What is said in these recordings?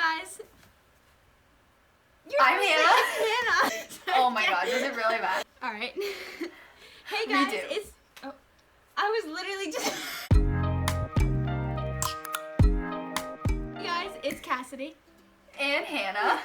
guys. I'm Hannah. Hannah. Oh my god, this is really bad. Alright. Hey guys, Me too. it's... Oh, I was literally just... Hey guys, it's Cassidy. And Hannah.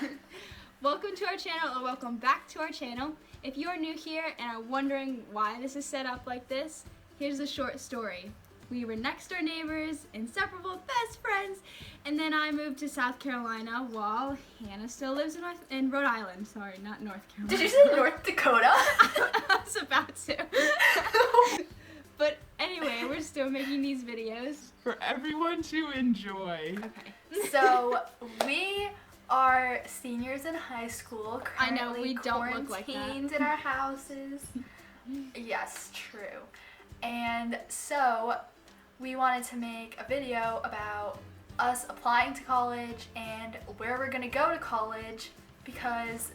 Welcome to our channel, or welcome back to our channel. If you are new here and are wondering why this is set up like this, here's the short story. We were next door neighbors, inseparable best friends, and then I moved to South Carolina while Hannah still lives in Rhode Island. Sorry, not North Carolina. Did you say North Dakota? I was about to. But anyway, we're still making these videos. For everyone to enjoy. Okay. So, we are seniors in high school, I know, we don't look like that. quarantined in our houses. Yes, true. And so, we wanted to make a video about us applying to college and where we're gonna go to college, because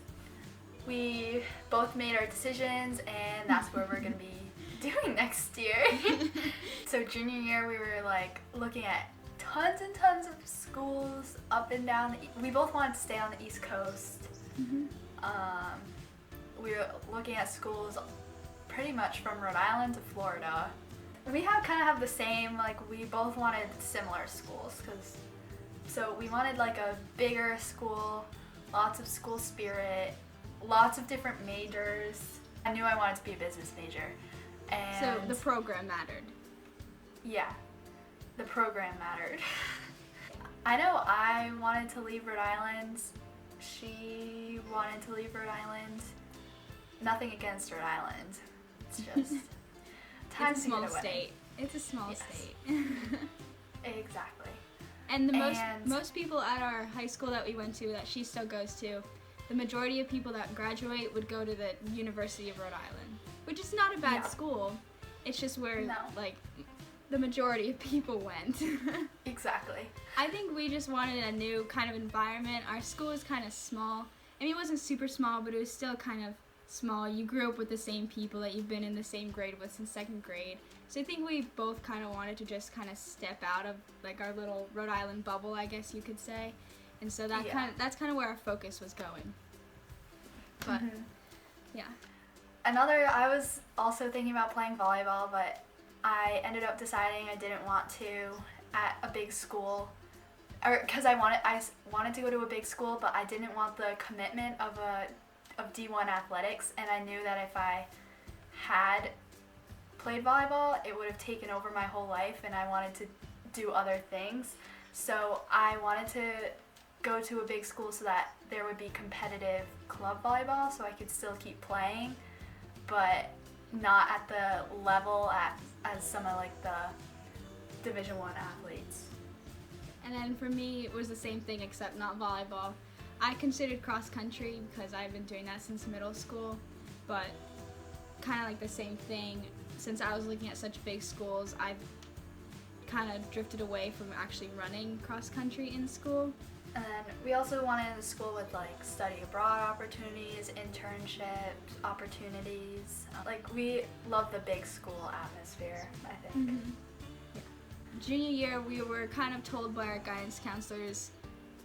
we both made our decisions and that's where we're gonna be doing next year. So junior year we were like looking at tons and tons of schools up and down. We both wanted to stay on the East Coast. We were looking at schools pretty much from Rhode Island to Florida. We kind of have the same, like we both wanted similar schools, so we wanted like a bigger school, lots of school spirit, lots of different majors. I knew I wanted to be a business major. And So the program mattered. yeah, the program mattered. I know I wanted to leave Rhode Island. She wanted to leave Rhode Island. Nothing against Rhode Island. It's just time It's a to small get away. state. It's a small Yes. state. Exactly. And the And- most people at our high school that we went to, that she still goes to, the majority of people that graduate would go to the University of Rhode Island, which is not a bad Yeah. school. It's just where No. like the majority of people went. Exactly. I think we just wanted a new kind of environment. Our school is kind of small. I mean, it wasn't super small, but it was still kind of small. You grew up with the same people that you've been in the same grade with since second grade. So I think we both kind of wanted to just kind of step out of like our little Rhode Island bubble, I guess you could say. And so that Yeah. that's kind of where our focus was going. But yeah. I was also thinking about playing volleyball, but I ended up deciding I didn't want to at a big school, or because I wanted to go to a big school, but I didn't want the commitment of D1 athletics, and I knew that if I had played volleyball, it would have taken over my whole life, and I wanted to do other things. So I wanted to go to a big school so that there would be competitive club volleyball, so I could still keep playing, but not at the level as some of like the Division I athletes. And then for me, it was the same thing except not volleyball. I considered cross country because I've been doing that since middle school, but kind of like the same thing. Since I was looking at such big schools, I've kind of drifted away from actually running cross country in school. And then we also wanted a school with like study abroad opportunities, internship opportunities. Like we love the big school atmosphere, I think. Junior year, we were kind of told by our guidance counselors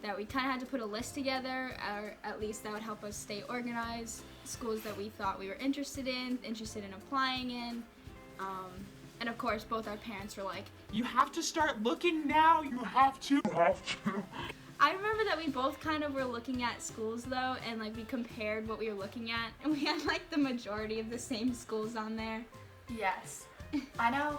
that we kind of had to put a list together, or at least that would help us stay organized, schools that we thought we were interested in applying in. And of course, both our parents were like, You have to start looking now. You have to. I remember that we both kind of were looking at schools though, and like we compared what we were looking at, and we had like the majority of the same schools on there. Yes. I know.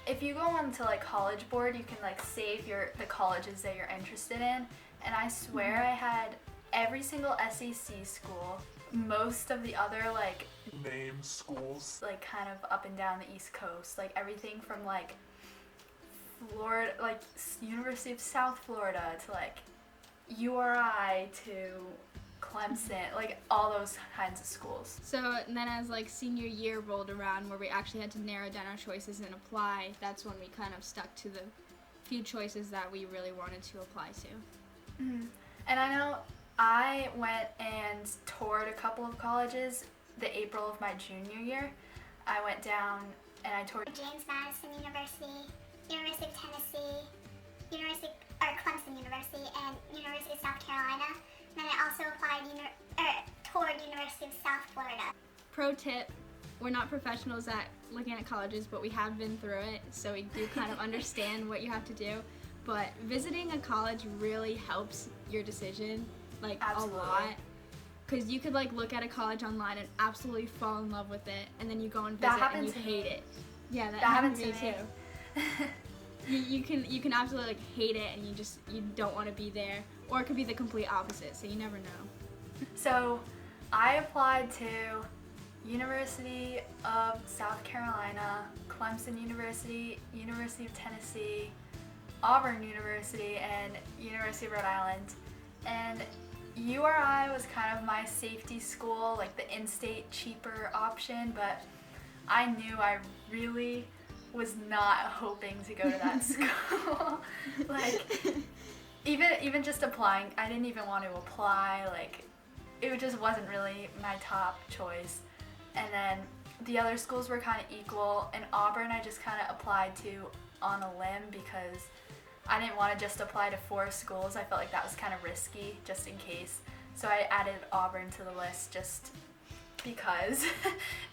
If you go onto like College Board, you can like save the colleges that you're interested in, and I swear I had every single SEC school, most of the other like Name schools. like kind of up and down the East Coast, like everything from like Florida, like University of South Florida to like URI to Clemson, like all those kinds of schools. So and then as like senior year rolled around, where we actually had to narrow down our choices and apply, that's when we kind of stuck to the few choices that we really wanted to apply to. And I know I went and toured a couple of colleges the April of my junior year. I went down and I toured James Madison University, University of Tennessee, Clemson University, to South Florida. Pro tip, we're not professionals at looking at colleges, but we have been through it, so we do kind of understand what you have to do. But visiting a college really helps your decision, like, Absolutely. a lot. Because you could, like, look at a college online and absolutely fall in love with it, and then you go and That visit and happened you to hate me. it. Yeah, that happened happened to me too. You can absolutely, like, hate it, and you don't want to be there. Or it could be the complete opposite, so you never know. So I applied to University of South Carolina, Clemson University, University of Tennessee, Auburn University, and University of Rhode Island. And URI was kind of my safety school, like the in-state cheaper option, but I knew I really was not hoping to go to that school. Like, even just applying, I didn't even want to apply. Like, it just wasn't really my top choice. And then the other schools were kind of equal. And Auburn, I just kind of applied to on a limb because I didn't want to just apply to 4 schools. I felt like that was kind of risky, just in case. So I added Auburn to the list just because,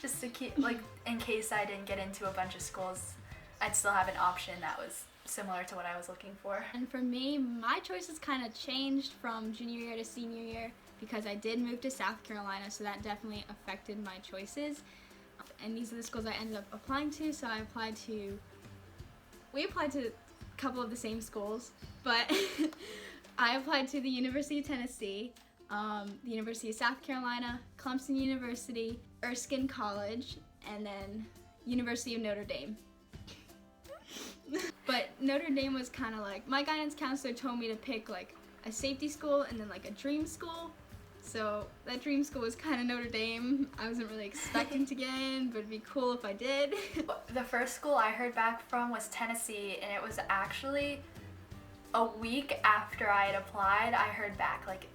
just to keep, like, in case I didn't get into a bunch of schools, I'd still have an option that was similar to what I was looking for. And for me, my choices kind of changed from junior year to senior year because I did move to South Carolina, so that definitely affected my choices. And these are the schools I ended up applying to, so we applied to a couple of the same schools, but I applied to the University of Tennessee, the University of South Carolina, Clemson University, Erskine College, and then University of Notre Dame. But Notre Dame was kind of like, my guidance counselor told me to pick like a safety school and then like a dream school. So that dream school was kind of Notre Dame. I wasn't really expecting to get in, but it'd be cool if I did. The first school I heard back from was Tennessee, and it was actually a week after I had applied. I heard back, like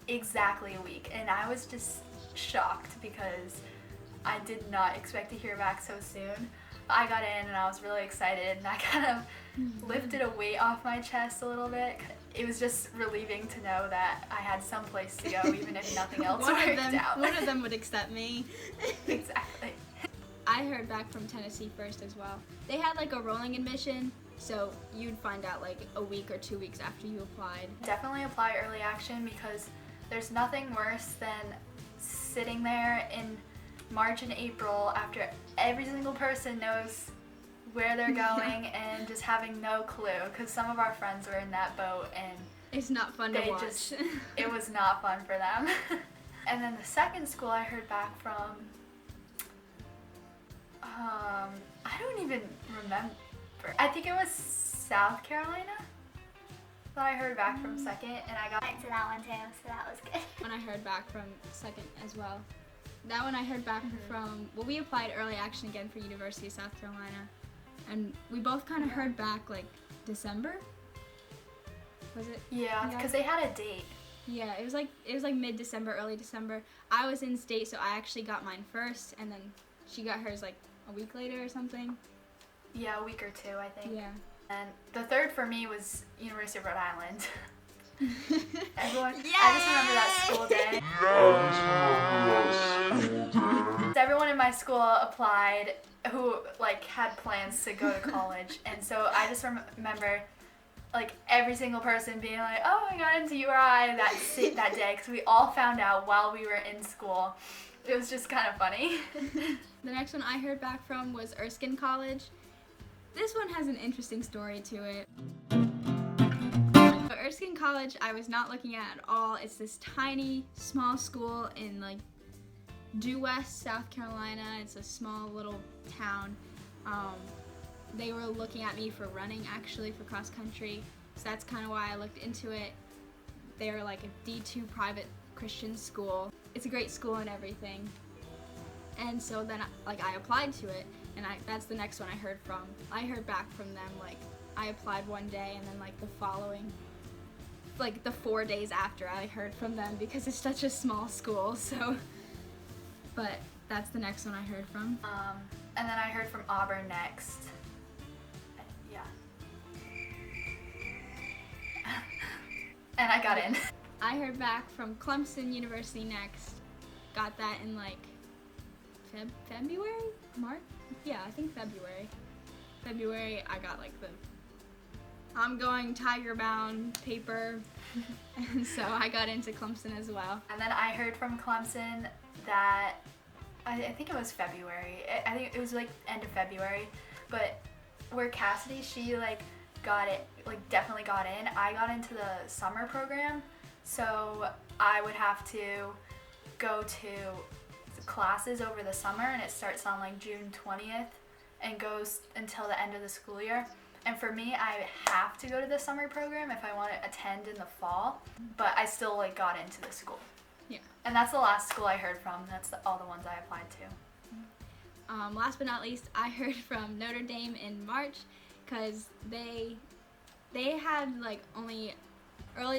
exactly a week, and I was just shocked because I did not expect to hear back so soon. I got in and I was really excited, and I kind of lifted a weight off my chest a little bit. It was just relieving to know that I had some place to go, even if nothing else worked out. One of them would accept me. Exactly. I heard back from Tennessee first as well. They had like a rolling admission, so you'd find out like a week or 2 weeks after you applied. Definitely apply early action because there's nothing worse than sitting there in March and April after every single person knows where they're going and just having no clue, because some of our friends were in that boat and it's not fun to watch. It was not fun for them. And then the second school I heard back from, I don't even remember. I think it was South Carolina that I heard back from second, and I got Went to that one too, so that was good. When I heard back from second as well. That one I heard back from, well, we applied early action again for University of South Carolina, and we both kind of heard back like December. Was it? Yeah, because they had a date. Yeah, it was like mid-December, early December. I was in state, so I actually got mine first, and then she got hers like a week later or something. Yeah, a week or 2, I think. Yeah. And the third for me was University of Rhode Island. Everyone, Yay! I just remember that school day. Everyone in my school applied who like had plans to go to college, and so I just remember like every single person being like, "Oh, I got into URI that day," because we all found out while we were in school. It was just kind of funny. The next one I heard back from was Erskine College. This one has an interesting story to it. But Erskine College, I was not looking at all. It's this tiny, small school in like due west South Carolina. It's a small little town. They were looking at me for running, actually, for cross country. So that's kind of why I looked into it. They're like a D2 private Christian school. It's a great school and everything. And so then I applied to it, and that's the next one I heard from. I heard back from them, like I applied one day, and then like the following, like the 4 days after, I heard from them because it's such a small school. So, but that's the next one I heard from. And then I heard from Auburn next. Yeah. And I got in. I heard back from Clemson University next, got that in like February? March? Yeah, I think February. February, I got like the I'm going Tiger Bound paper, and so I got into Clemson as well. And then I heard from Clemson that, I think it was February, I think it was like end of February, but where Cassidy, she like got it, like definitely got in, I got into the summer program, so I would have to go to classes over the summer, and it starts on like June 20th and goes until the end of the school year. And for me, I have to go to the summer program if I want to attend in the fall, but I still like got into the school. Yeah. And that's the last school I heard from. That's all the ones I applied to. Last but not least, I heard from Notre Dame in March, because they had like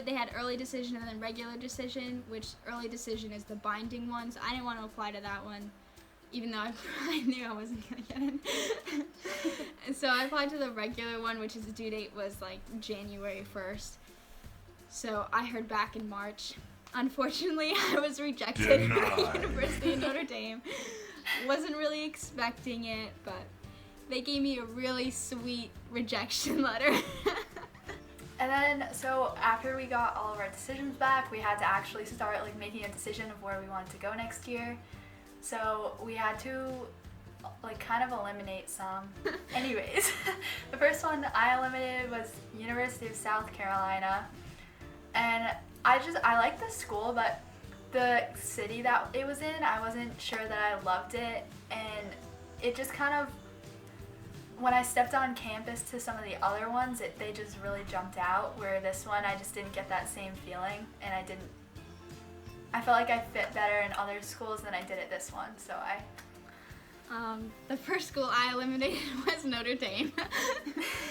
they had early decision and then regular decision, which early decision is the binding one, so I didn't want to apply to that one, even though I knew I wasn't going to get in. And so I applied to the regular one, which is the due date was like January 1st. So I heard back in March. Unfortunately, I was rejected by the University of Notre Dame. Wasn't really expecting it, but they gave me a really sweet rejection letter. And then, so after we got all of our decisions back, we had to actually start like making a decision of where we wanted to go next year. So we had to like kind of eliminate some. Anyways, the first one I eliminated was University of South Carolina. And I liked the school, but the city that it was in, I wasn't sure that I loved it. And it just kind of, when I stepped on campus to some of the other ones, they just really jumped out, where this one I just didn't get that same feeling, and I felt like I fit better in other schools than I did at this one, so the first school I eliminated was Notre Dame.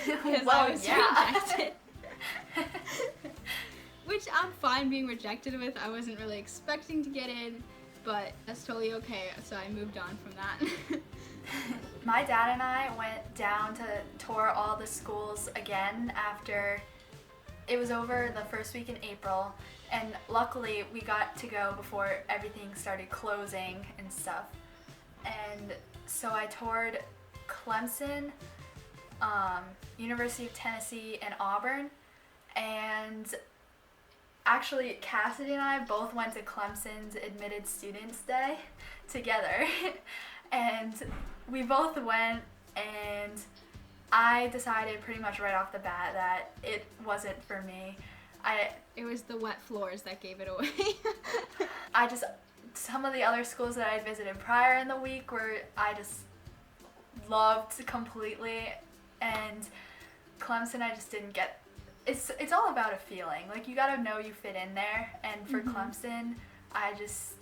Because Well, I was yeah. rejected. Which I'm fine being rejected with. I wasn't really expecting to get in, but that's totally okay, so I moved on from that. My dad and I went down to tour all the schools again after it was over the first week in April, and luckily we got to go before everything started closing and stuff. And so I toured Clemson, University of Tennessee, and Auburn. And actually, Cassidy and I both went to Clemson's Admitted Students Day together. And we both went, and I decided pretty much right off the bat that it wasn't for me. It was the wet floors that gave it away. Some of the other schools that I had visited prior in the week were I just loved completely, and Clemson I just didn't get. It's all about a feeling. Like, you gotta know you fit in there, and for Clemson, I just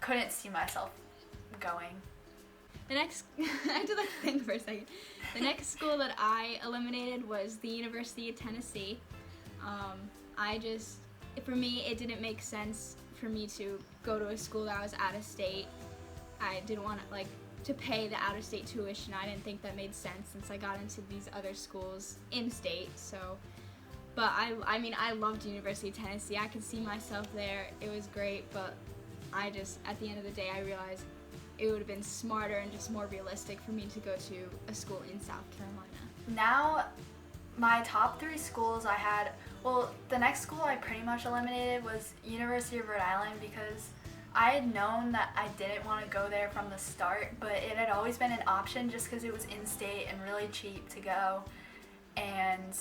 couldn't see myself going. The next, I have to like think for a second. The next school that I eliminated was the University of Tennessee. For me, it didn't make sense for me to go to a school that was out of state. I didn't want to pay the out of state tuition. I didn't think that made sense since I got into these other schools in state. So, but I mean, I loved University of Tennessee. I could see myself there. It was great, but at the end of the day, I realized it would have been smarter and just more realistic for me to go to a school in South Carolina. Now, my top 3 schools I had, the next school I pretty much eliminated was University of Rhode Island, because I had known that I didn't want to go there from the start, but it had always been an option just because it was in-state and really cheap to go. And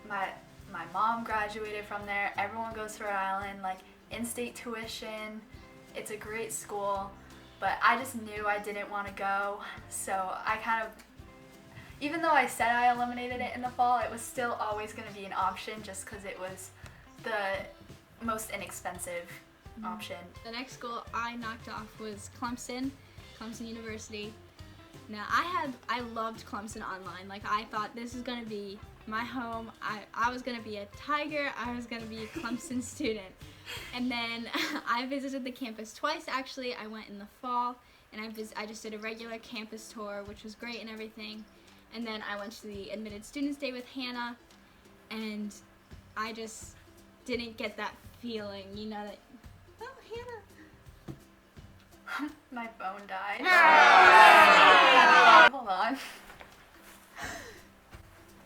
my mom graduated from there. Everyone goes to Rhode Island, like in-state tuition. It's a great school. But I just knew I didn't want to go, so I kind of, even though I said I eliminated it in the fall, it was still always going to be an option just because it was the most inexpensive option. The next school I knocked off was Clemson University. Now, I loved Clemson online. Like, I thought this is going to be my home. I was going to be a Tiger. I was going to be a Clemson student. And then I visited the campus twice, actually. I went in the fall, and I just did a regular campus tour, which was great and everything. And then I went to the Admitted Students Day with Hannah, and I just didn't get that feeling, that, oh, Hannah. My phone died. Ah! Hold on.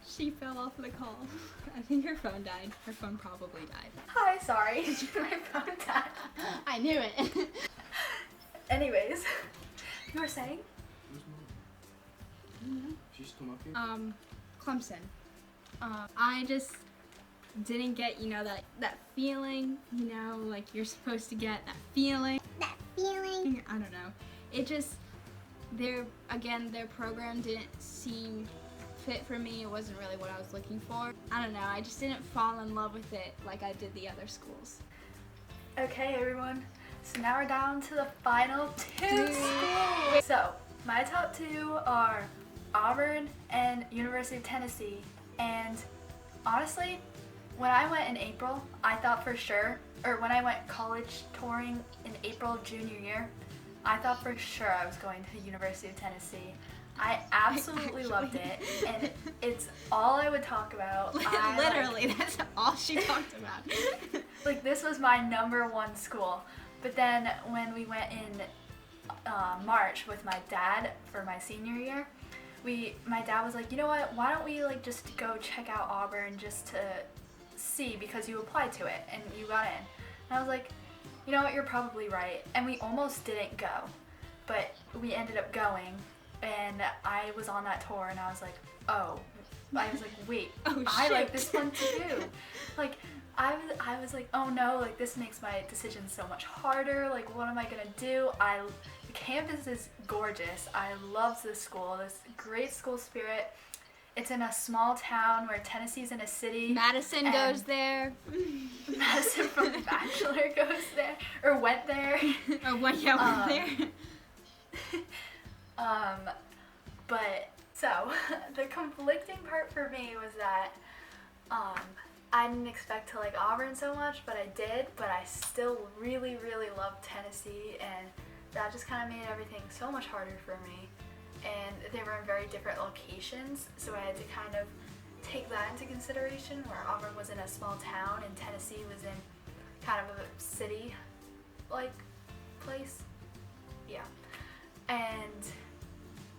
She fell off the call. I think her phone died. Her phone probably died. Hi, sorry. My phone died. I knew it. Anyways, you were saying? She's come up here. Clemson. I just didn't get, that feeling, like you're supposed to get that feeling. That feeling. I don't know. It just, their program didn't seem fit for me. It wasn't really what I was looking for. I don't know. I just didn't fall in love with it like I did the other schools. Okay, everyone. So now we're down to the final two schools. So my top two are Auburn and University of Tennessee. And honestly, when I went in April, I thought for sure, or when I went college touring in April of junior year, I thought for sure I was going to the University of Tennessee. I absolutely loved it, and it's all I would talk about. Literally, that's all she talked about. Like, this was my number one school. But then when we went in March with my dad for my senior year, my dad was like, you know what, why don't we like just go check out Auburn just to see, because you applied to it and you got in. And I was like, you know what, you're probably right. And we almost didn't go, but we ended up going, and I was on that tour and I was like, wait, Oh, I shit. like this one too. Like, I was like, oh no, like this makes my decision so much harder. Like, what am I gonna do? The campus is gorgeous. I love this school. This great school spirit. It's in a small town where Tennessee's in a city. Madison and goes there. Madison from The Bachelor goes there, or went there. Or went there. But so the conflicting part for me was that I didn't expect to like Auburn so much, but I did. But I still really, really loved Tennessee, and that just kind of made everything so much harder for me. And they were in very different locations, so I had to kind of take that into consideration, where Auburn was in a small town and Tennessee was in kind of a city-like place. Yeah. And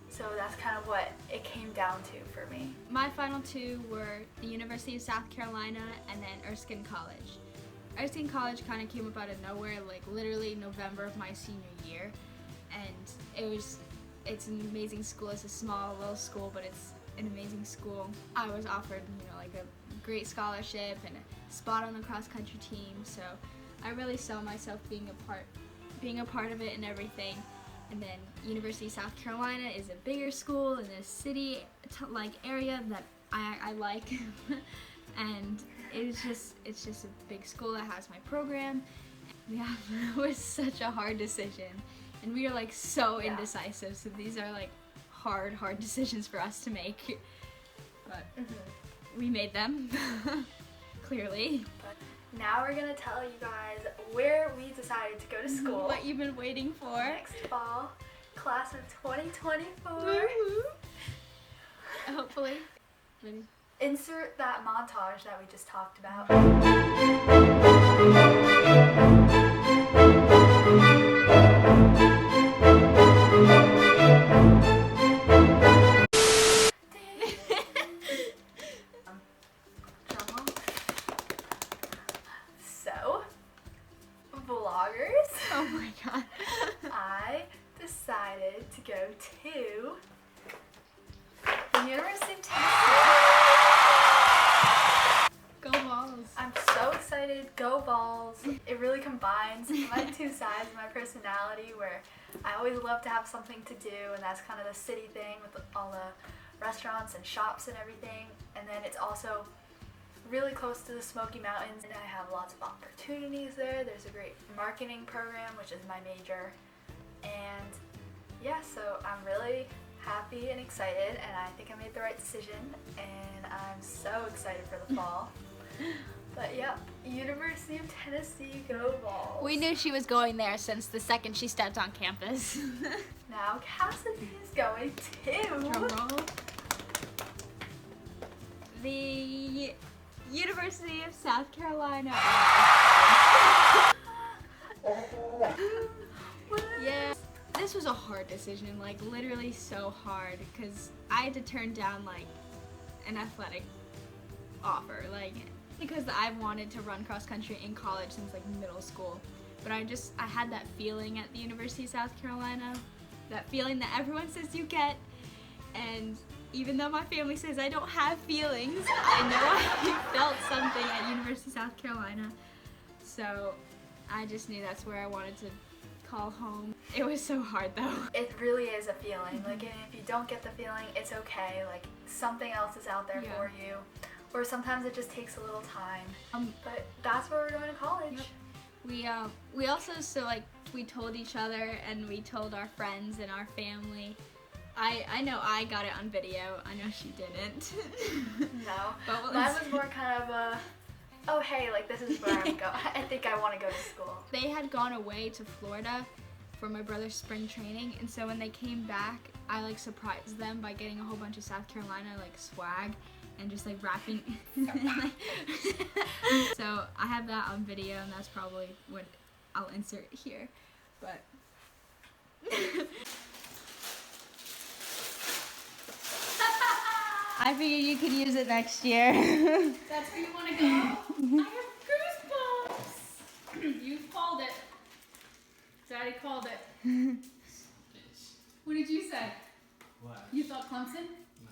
so that's kind of what it came down to for me. My final two were the University of South Carolina and then Erskine College. Erskine College kind of came up out of nowhere, like literally November of my senior year, and it's an amazing school. It's a small little school, but it's an amazing school. I was offered, like a great scholarship and a spot on the cross-country team, so I really saw myself being a part of it and everything. And then University of South Carolina is a bigger school in a city like area that I like, and it's just a big school that has my program. Yeah, it was such a hard decision, and we are like so indecisive. So these are like hard decisions for us to make, but we made them clearly. But now we're gonna tell you guys where we decided to go to school. What you've been waiting for. Next fall, class of 2024. Woo-hoo. Hopefully. Ready? Insert that montage that we just talked about. So, vloggers, Oh my god. I decided to go to the University of Tennessee. Go Vols. I'm so excited. Go Vols. It really combines my two sides of my personality, where I always love to have something to do, and that's kind of the city thing with all the restaurants and shops and everything. And then it's also really close to the Smoky Mountains, and I have lots of opportunities there. There's a great marketing program, which is my major. And yeah, so I'm really happy and excited, and I think I made the right decision, and I'm so excited for the fall. But yeah, University of Tennessee, go Vols. We knew she was going there since the second she stepped on campus. Now Cassidy is going to Drum roll. The University of South Carolina. Yes. this was a hard decision, like literally so hard, because I had to turn down like an athletic offer, like because I've wanted to run cross country in college since like middle school, but I had that feeling at the University of South Carolina, that feeling that everyone says you get, and even though my family says I don't have feelings, I know I felt something at University of South Carolina, so I just knew that's where I wanted to call home. It was so hard though. It really is a feeling. Like, and if you don't get the feeling, it's okay. Like, something else is out there for you. Or sometimes it just takes a little time. But that's where we're going to college. Yep. We also, we told each other and we told our friends and our family. I know I got it on video. I know she didn't. No. But mine was more kind of a, oh hey, like this is where I'm going. I think I want to go to school. They had gone away to Florida for my brother's spring training, and so when they came back, I like surprised them by getting a whole bunch of South Carolina like swag and just like wrapping. So I have that on video, and that's probably what I'll insert here. But I figured you could use it next year. That's where you want to go? I have goosebumps. You called it. Daddy called it. What did you say? What? You thought Clemson? No,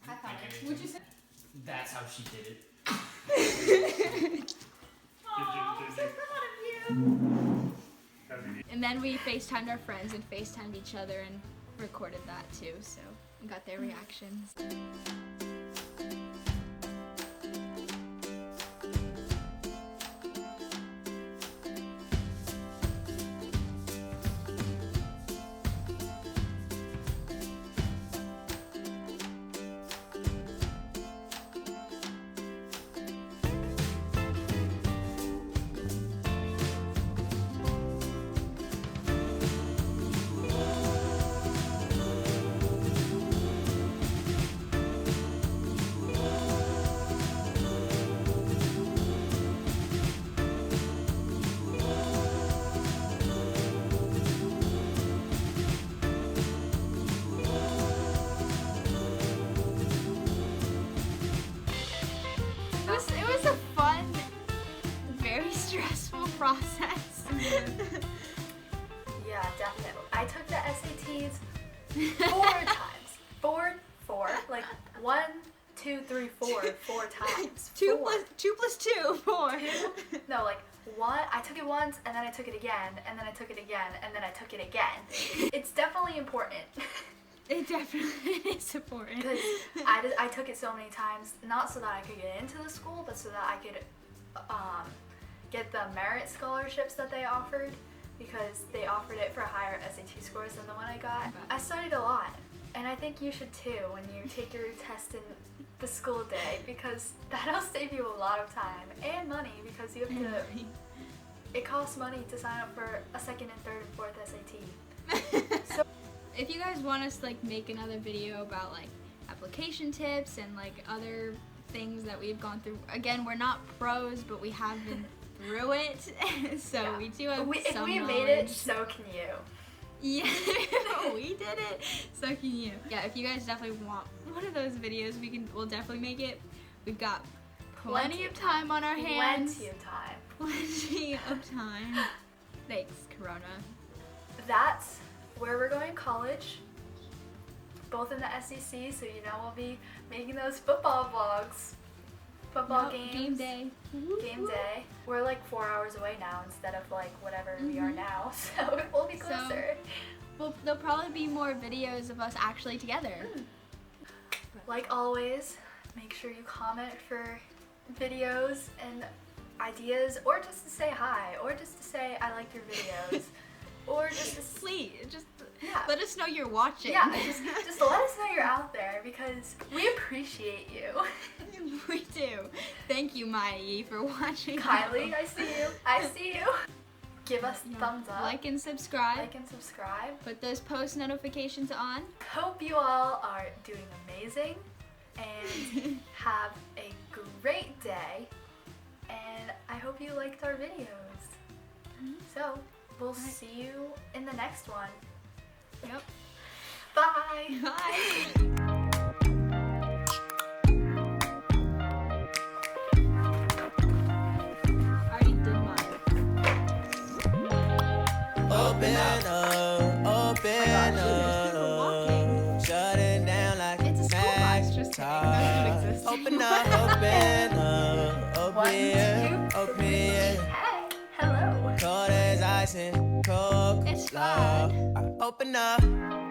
I thought think it. What'd you say? That's how she did it. Oh, I'm so proud of you. And then we FaceTimed our friends and FaceTimed each other and recorded that too, so we got their reactions. It was a fun, very stressful process. Yeah, definitely. I took the SATs 4 times. Four. Like 1, 2, 3, 4. 4 times. 2 Four. plus 2, 4. No, like 1. I took it once, and then I took it again, and then I took it again, and then I took it again. It's definitely important. It definitely is important. Because I took it so many times, not so that I could get into the school, but so that I could get the merit scholarships that they offered, because they offered it for higher SAT scores than the one I got. I studied a lot, and I think you should too when you take your test in the school day, because that'll save you a lot of time and money, because you have to, it costs money to sign up for a second and third and fourth SAT. So if you guys want us to like make another video about like application tips and like other things that we've gone through, again, we're not pros, but we have been through it, so yeah. we do have if some we knowledge. made it, so can you. Yeah, we did it. So can you. Yeah, if you guys definitely want one of those videos, we'll definitely make it. We've got plenty of time on our hands. Plenty of time. Plenty of time. Thanks, Corona. That's where we're going to college, both in the SEC, so you know we'll be making those football vlogs. Football games. Game day. Game day. We're like 4 hours away now instead of like whatever we are now, so it will be closer. There'll probably be more videos of us actually together. Like always, make sure you comment for videos and ideas, or just to say hi, or just to say I like your videos. Or just to Please, just yeah. let us know you're watching. Yeah, just let us know you're out there, because we appreciate you. We do. Thank you, Mai, for watching. Kylie, I see you. I see you. Give us thumbs up. Like and subscribe. Like and subscribe. Put those post notifications on. Hope you all are doing amazing and have a great day. And I hope you liked our videos. So, we'll see you in the next one. Yep. Bye. Bye. Already did mine. Open up, shut it down like It's a school bus, just kidding. That doesn't exist Open up, One, two, open. Hey, hello. Cold as ice and cold. It's fun. Open up.